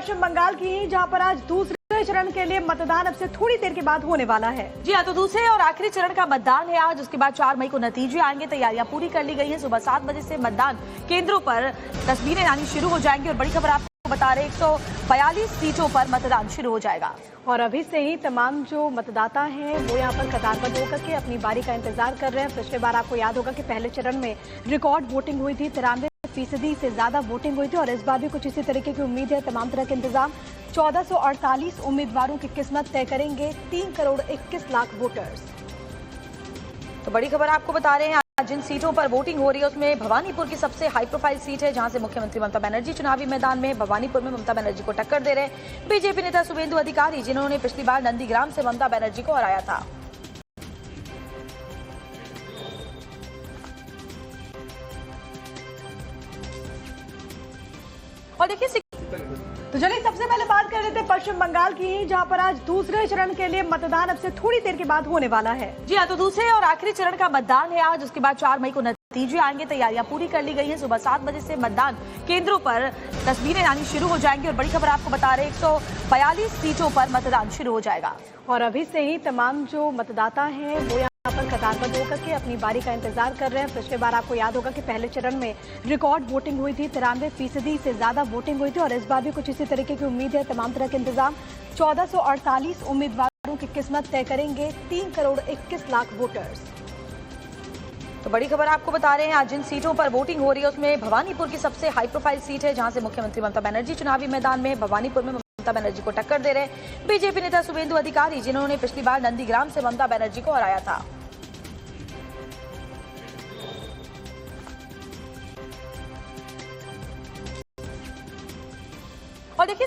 पश्चिम बंगाल की ही, जहां पर आज दूसरे चरण के लिए मतदान अब से थोड़ी देर के बाद होने वाला है। जी हाँ, तो दूसरे और आखिरी चरण का मतदान है आज। उसके बाद 4 मई को नतीजे आएंगे। तैयारियां पूरी कर ली गई हैं। सुबह 7 बजे से मतदान केंद्रों पर तस्वीरें आनी शुरू हो जाएंगी और बड़ी खबर आपको बता रहे 142 सीटों पर मतदान शुरू हो जाएगा। और अभी से ही तमाम जो मतदाता हैं वो यहाँ पर कतारबद्ध होकर के अपनी बारी का इंतजार कर रहे हैं। पिछले बार आपको याद होगा कि पहले चरण में रिकॉर्ड वोटिंग हुई थी, 93% से ज्यादा वोटिंग हुई थी और इस बार भी कुछ इसी तरीके की उम्मीद है। तमाम तरह के इंतजाम 1448 उम्मीदवारों की किस्मत तय करेंगे 3 करोड़ 21 लाख वोटर्स। तो बड़ी खबर आपको बता रहे हैं जिन सीटों पर वोटिंग हो रही है उसमें भवानीपुर की सबसे हाई प्रोफाइल सीट है, जहां से मुख्यमंत्री ममता बनर्जी चुनावी मैदान में। भवानीपुर में ममता बनर्जी को टक्कर दे रहे बीजेपी नेता शुभेंदु अधिकारी, जिन्होंने पिछली बार नंदीग्राम से ममता बनर्जी को हराया था। और देखिए, तो चलिए सबसे पहले बात कर लेते हैं पश्चिम बंगाल की ही, जहां पर आज दूसरे चरण के लिए मतदान अब से थोड़ी देर के बाद होने वाला है। जी हाँ, तो दूसरे और आखिरी चरण का मतदान है आज। उसके बाद 4 मई को नतीजे आएंगे। तैयारियां पूरी कर ली गई हैं। सुबह 7 बजे से मतदान केंद्रों पर तस्वीरें आनी शुरू हो जाएंगी और बड़ी खबर आपको बता रहे 142 सीटों पर मतदान शुरू हो जाएगा। और अभी से ही तमाम जो मतदाता हैं वो यहाँ पर कतारबद्ध होकर के अपनी बारी का इंतजार कर रहे हैं। पिछले बार आपको याद होगा कि पहले चरण में रिकॉर्ड वोटिंग हुई थी, 93% से ज्यादा वोटिंग हुई थी और इस बार भी कुछ इसी तरीके की उम्मीद है। तमाम तरह के इंतजाम 1448 उम्मीदवारों की किस्मत तय करेंगे 3 करोड़ 21 लाख वोटर्स। तो बड़ी खबर आपको बता रहे हैं आज जिन सीटों पर वोटिंग हो रही है उसमें भवानीपुर की सबसे हाई प्रोफाइल सीट है, जहां से मुख्यमंत्री ममता बनर्जी चुनावी मैदान में। भवानीपुर में ममता बनर्जी को टक्कर दे रहे बीजेपी नेता शुभेंदु अधिकारी, जिन्होंने पिछली बार नंदीग्राम से ममता बनर्जी को हराया था। और देखिए